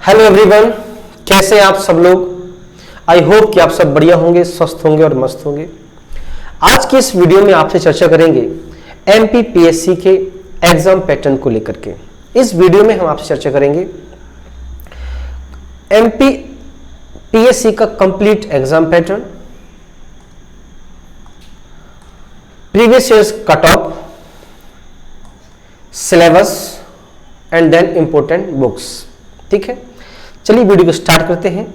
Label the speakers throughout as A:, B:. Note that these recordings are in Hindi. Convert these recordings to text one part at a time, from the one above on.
A: हेलो एवरीवन, कैसे हैं आप सब लोग। आई होप कि आप सब बढ़िया होंगे, स्वस्थ होंगे और मस्त होंगे। आज की इस वीडियो में आपसे चर्चा करेंगे एमपीपीएससी के एग्जाम पैटर्न को लेकर के। इस वीडियो में हम आपसे चर्चा करेंगे एमपीपीएससी का complete exam pattern, previous years cut off, syllabus and then important books. ठीक है, चलिए वीडियो को स्टार्ट करते हैं।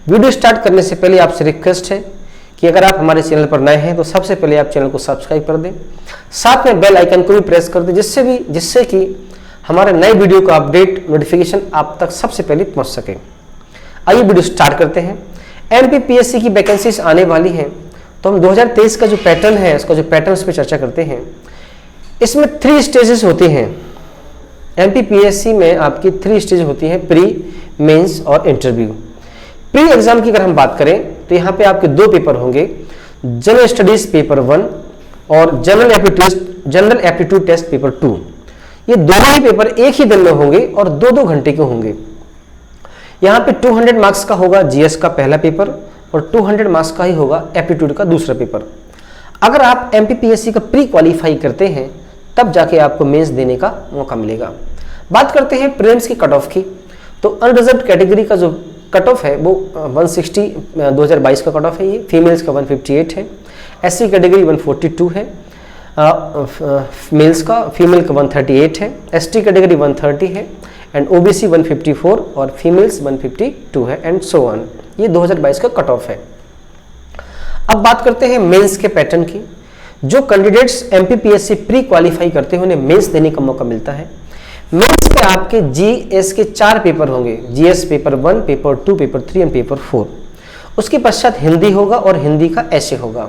A: वीडियो स्टार्ट करने से पहले आपसे रिक्वेस्ट है कि अगर आप हमारे चैनल पर नए हैं तो सबसे पहले आप चैनल को सब्सक्राइब कर दें, साथ में बेल आइकन को भी प्रेस कर दें, जिससे कि हमारे नए वीडियो का अपडेट नोटिफिकेशन आप तक सबसे पहले पहुंच सके। आइए वीडियो स्टार्ट करते हैं। एमपीपीएससी की वैकेंसीज आने वाली हैं, तो हम 2023 का जो पैटर्न है, इसका जो पैटर्न्स पे चर्चा करते हैं। इसमें 3 स्टेजेस होते हैं। एमपीपीएससी में आपकी 3 स्टेज होती हैं, प्री, मेंस और इंटरव्यू। प्री एग्जाम की अगर हम बात करें तो यहाँ पे आपके 2 पेपर होंगे, जनरल स्टडीज पेपर 1 और जनरल एप्टीट्यूड टेस्ट पेपर 2। ये दोनों ही पेपर एक ही दिन में होंगे और 2-2 घंटे के होंगे। यहाँ पे 200 मार्क्स का होगा जीएस का पहला पेपर और 200 मार्क्स का ही होगा एप्टीट्यूड का दूसरा पेपर। अगर आप एमपीपीएससी का प्री क्वालिफाई करते हैं तब जाके आपको मेंस देने का मौका मिलेगा। बात करते हैं प्रीलिम्स की कट ऑफ की, तो अनरिजर्व्ड कैटेगरी का जो कट ऑफ है वो 160 2022 का कट ऑफ है। ये फीमेल्स का 158 है, एससी कैटेगरी 142 है, मेल्स का, फीमेल का 138 है, एसटी कैटेगरी 130 है एंड ओबीसी 154 और फीमेल्स 152 है एंड सो ऑन। ये 2022 का कट ऑफ है। अब बात करते हैं मेंस के पैटर्न की। जो कैंडिडेट्स एमपीपीएससी प्री क्वालिफाई करते हैं उन्हें मेंस देने का मौका मिलता है। मेंस पे आपके जीएस के 4 पेपर होंगे, GS paper 1, paper 2, paper 3 and paper 4। उसके पश्चात हिंदी होगा और हिंदी का ऐसे होगा।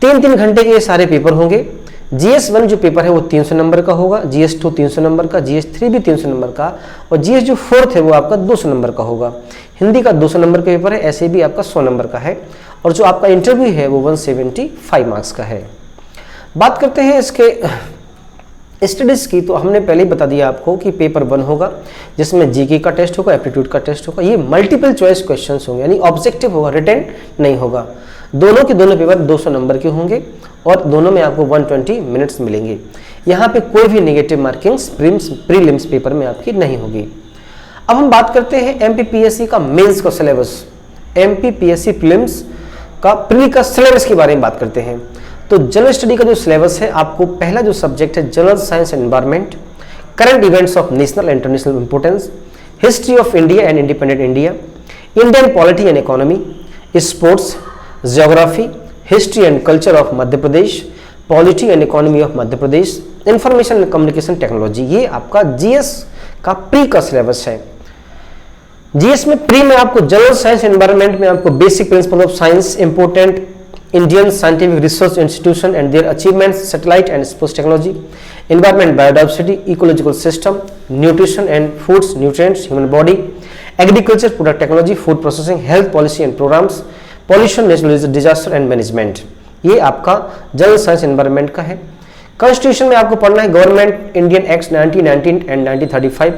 A: 3-3 घंटे के ये सारे पेपर होंगे। जीएस 1 जो पेपर है वो 300 नंबर का होगा, जीएस 2 300 नंबर का, जीएस 3 भी 300 नंबर का और जीएस जो 4th है वो आपका 200 नंबर का होगा। हिंदी का 200 नंबर का पेपर है, ऐसे भी आपका 100 नंबर का है और जो आपका इंटरव्यू है वो 175 मार्क्स का है। बात करते हैं इसके स्टडीज की, तो हमने पहले ही बता दिया आपको कि पेपर 1 होगा जिसमें जीके का टेस्ट होगा, एप्टीट्यूड का टेस्ट होगा। ये मल्टीपल चॉइस क्वेश्चंस होंगे, यानी ऑब्जेक्टिव होगा, रिटन नहीं होगा। दोनों के दोनों पेपर 200 नंबर के होंगे और दोनों में आपको 120 मिनट्स मिलेंगे। यहाँ पे कोई भी नेगेटिव मार्किंग्स प्रीलिम्स पेपर में आपकी नहीं होगी। अब हम बात करते हैं एमपीपीएससी का मेंस का सिलेबस। एमपीपीएससी प्रीलिम्स का प्री का सिलेबस के बारे में बात करते हैं। तो जनरल स्टडी का जो सिलेबस है, आपको पहला जो सब्जेक्ट है general science and environment, current events of national and international importance, history of India and independent India, Indian polity and economy, sports, geography, history and culture of Madhya Pradesh, polity and economy of Madhya Pradesh, information and communication technology. ये आपका जीएस का प्री का सिलेबस है। जीएस में प्री में आपको जनरल साइंस एनवायरनमेंट में आपको basic principle of science, important Indian scientific research institution and their achievements, satellite and space technology, environment, biodiversity, ecological system, nutrition and foods, nutrients, human body, agriculture, product technology, food processing, health policy and programs, pollution, natural disaster and management। ये आपका जनरल साइंस एनवायरनमेंट का है। कॉन्स्टिट्यूशन में आपको पढ़ना है government Indian act 1919 and 1935,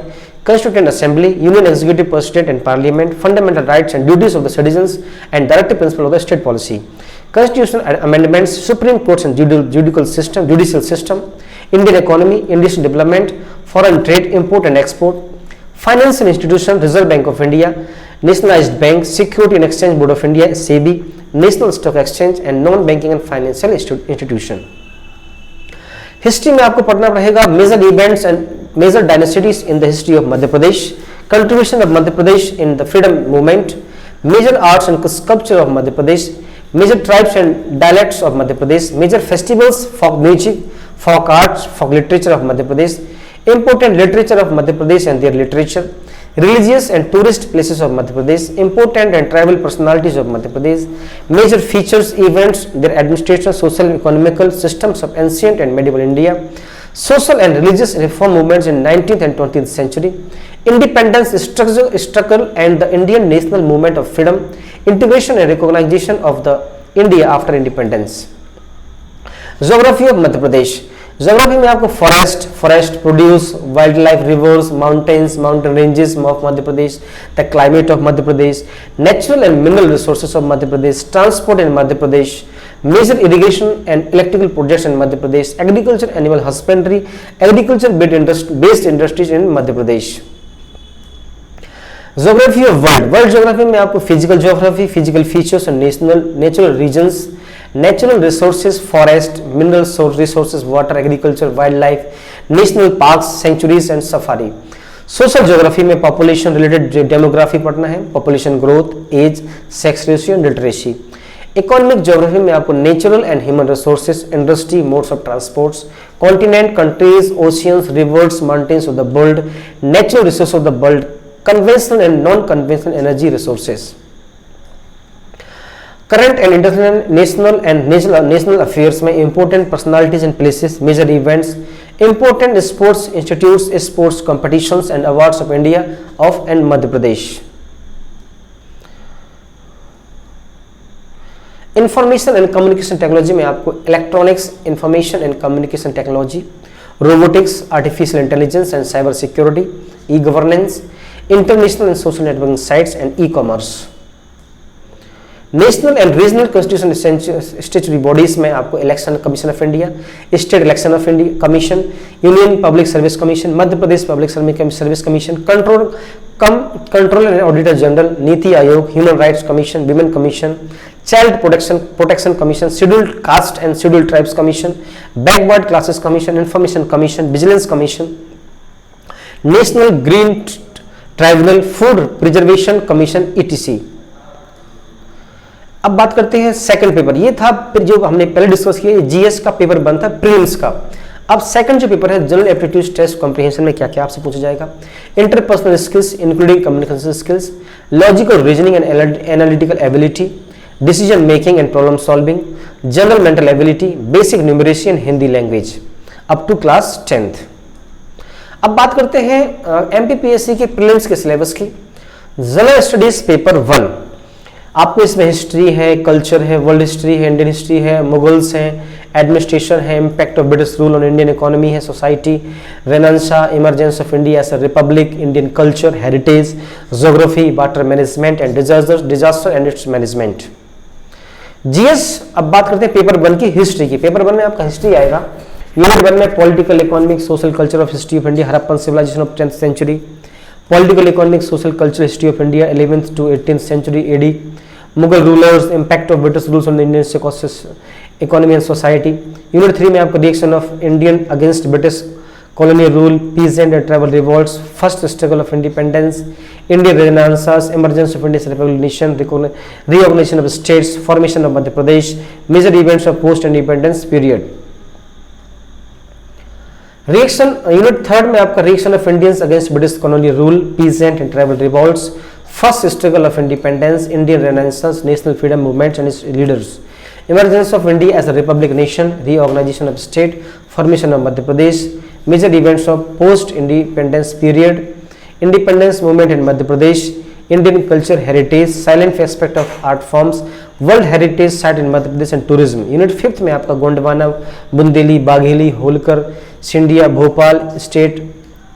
A: Constituent Assembly, Union Executive President and Parliament, Fundamental Rights and Duties of the Citizens and Directive Principle of the State Policy, Constitutional Amendments, Supreme Courts and Judicial System, Indian Economy, Industrial Development, Foreign Trade, Import and Export, Financial Institution, Reserve Bank of India, Nationalized Bank, Security and Exchange Board of India, SEBI, National Stock Exchange and Non-Banking and Financial Institution। History में आपको पढ़ना रहेगा major events and major dynasties in the history of Madhya Pradesh, contribution of Madhya Pradesh in the freedom movement, major arts and sculpture of Madhya Pradesh, major tribes and dialects of Madhya Pradesh, major festivals, folk music, folk arts, folk literature of Madhya Pradesh, important literature of Madhya Pradesh and their literature, religious and tourist places of Madhya Pradesh, important and tribal personalities of Madhya Pradesh, major features, events, their administration, social and economical systems of ancient and medieval India, social and religious reform movements in 19th and 20th century, independence struggle and the Indian national movement of freedom, integration and recognition of the India after independence. Geography of Madhya Pradesh, geography में आपको forest produce, wild life, rivers, mountains, mountain ranges of Madhya Pradesh, the climate of Madhya Pradesh, natural and mineral resources of Madhya Pradesh, transport in Madhya Pradesh, major irrigation and electrical projects in Madhya Pradesh, agriculture, animal husbandry, agriculture based industries in Madhya Pradesh. Geography of world geography में आपको physical geography, physical features and natural regions, natural resources, forest, mineral resources, water, agriculture, wildlife, national parks, sanctuaries and safari. Social geography में पॉपुलेशन रिलेटेड डेमोग्राफी पढ़ना है, population growth, age, sex ratio and literacy. Economic geography में आपको natural and human resources, industry, modes of transports, continent, countries, oceans, rivers, mountains of the world, natural resource of the world, conventional and non conventional energy resources. Current and international and national affairs में important personalities and places, major events, important sports institutes, sports competitions and awards of India of and Madhya Pradesh. Information and communication technology में आपको electronics, information and communication technology, robotics, artificial intelligence and cyber security, e governance, international and social networking sites and e commerce. National and regional constitution statutory bodies में आपको election commission of India, state election of India commission, union public service commission, Madhya Pradesh public service commission, controller and auditor general, NITI Aayog, human rights commission, women commission, child protection commission, scheduled caste and scheduled tribes commission, backward classes commission, information commission, vigilance commission, national green tribunal, food preservation commission, etc. अब बात करते हैं सेकंड पेपर। ये था फिर जो हमने पहले डिस्कस किया, जीएस का पेपर 1 था प्रीलिम्स का। अब सेकंड जो पेपर है जनरल एप्टीट्यूड टेस्ट कॉम्प्रिहेंशन में क्या क्या आपसे पूछा जाएगा, interpersonal skills including communication skills, logical reasoning and analytical ability, decision making and problem solving, general mental ability, basic numeracy and Hindi language up to class 10th। अब बात करते हैं एमपीपीएससी के प्रीलिम्स के सिलेबस की। जनरल स्टडीज पेपर 1 आपको इसमें हिस्ट्री है, कल्चर है, वर्ल्ड हिस्ट्री है, इंडियन हिस्ट्री है, मुगल्स हैं, एडमिनिस्ट्रेशन है, impact of British rule on Indian economy है, society, renaissance, emergence of India as a republic, Indian culture, heritage, geography, water management and disaster and its management. GS अब बात करते हैं पेपर 1 की हिस्ट्री की। पेपर 1 में आपका हिस्ट्री आएगा, यूनिट 1 में political economic social culture of history of India, Harappan civilization of 10th century, political economic social culture history of India 11th to 18th century AD, Mughal rulers, impact of British rules on Indian economy and society. Unit 3 में आपका reaction of Indian against British colonial rule, peasant and tribal revolts, first struggle of independence, Indian Renaissance, emergence of India's recognition, reorganization of states, formation of Madhya Pradesh, major events of post-independence period. Reaction unit 3rd में आपका reaction of Indians against British colonial rule, peasant and tribal revolts, first struggle of independence, Indian Renaissance, national freedom movement and its leaders, emergence of India as a republic nation, reorganization of state, formation of Madhya Pradesh, major events of post-independence period, independence movement in Madhya Pradesh, Indian culture heritage, silent aspect of art forms, world heritage site in Madhya Pradesh and tourism. Unit 5th में आपका Gondwana, Bundeli, Bagheli, Holkar, Scindia, Bhopal state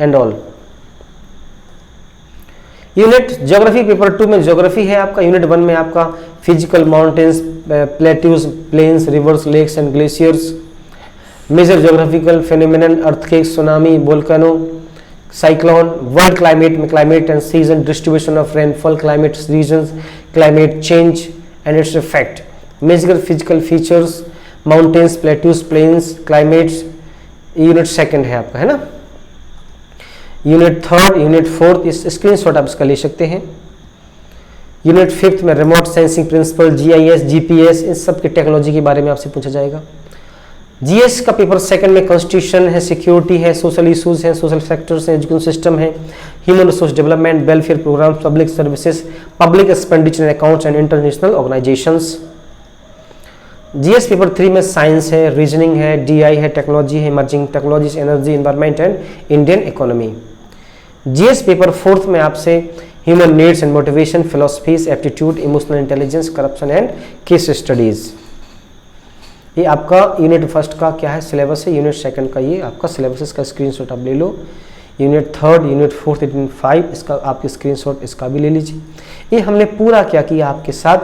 A: and all. Unit geography paper 2 में ज्योग्राफी है आपका। यूनिट 1 में आपका physical, mountains, plateaus, plains, rivers, lakes and glaciers, major geographical phenomenon, earthquake, tsunami, volcano, cyclone, world climate में climate and season, distribution of rainfall, climate regions, climate change and its effect, major physical features, mountains, plateaus, plains, climates. Unit 2 है आपका, है ना। यूनिट 3rd, यूनिट 4th इस स्क्रीनशॉट आप इसका ले सकते हैं। यूनिट 5th में remote sensing principal, GIS, GPS, इन सब की टेक्नोलॉजी के बारे में आपसे पूछा जाएगा। जीएस का पेपर 2 में कॉन्स्टिट्यूशन है, सिक्योरिटी है, सोशल इश्यूज हैं, सोशल फैक्टर्स हैं, एजुकेशन सिस्टम है, human resource development, welfare program, public services, public expenditure accounts and international organisations. GS paper 3 में साइंस है, रीजनिंग है, डीआई है, टेक्नोलॉजी है, emerging technologies, energy, environment and Indian economy. GS paper 4th में आपसे human needs and motivation, philosophies, aptitude, emotional intelligence, corruption and case studies. ये आपका यूनिट फर्स्ट का क्या है सिलेबस है, यूनिट सेकंड का ये आपका सिलेबस, इसका स्क्रीनशॉट आप ले लो। Unit third, unit fourth, unit 5 इसका आपके स्क्रीनशॉट इसका भी ले लीजिए। ये हमने पूरा क्या किया आपके साथ,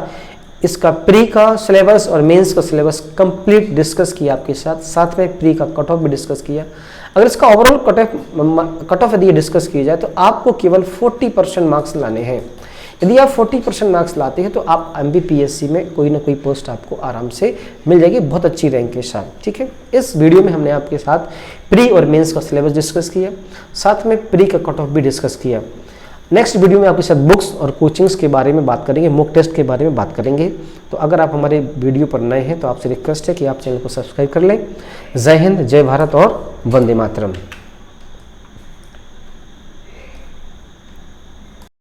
A: इसका प्री का सिलेबस और मेंस का सिलेबस कंप्लीट डिस्कस किया आपके साथ, साथ में प्री का कट ऑफ भी डिस्कस किया। अगर इसका ओवरऑल कट ऑफ यदि डिस्कस किया जाए तो आपको केवल 40% मार्क्स लाने हैं। यदि आप 40% मार्क्स लाते हैं तो आप MBPSC में कोई ना कोई पोस्ट आपको आराम से मिल जाएगी बहुत अच्छी रैंक के साथ। ठीक है, इस वीडियो में हमने आपके साथ प्री और मेंस का सिलेबस डिस्कस किया, साथ में प्री का कट ऑफ भी डिस्कस किया। नेक्स्ट वीडियो में आपके साथ बुक्स और कोचिंग्स के बारे में बात करेंगे, मॉक टेस्ट के बारे में बात करेंगे। तो अगर आप हमारे वीडियो पर नए हैं तो आपसे रिक्वेस्ट है कि आप चैनल को सब्सक्राइब कर लें। जय हिंद, जय भारत और वंदे मातरम।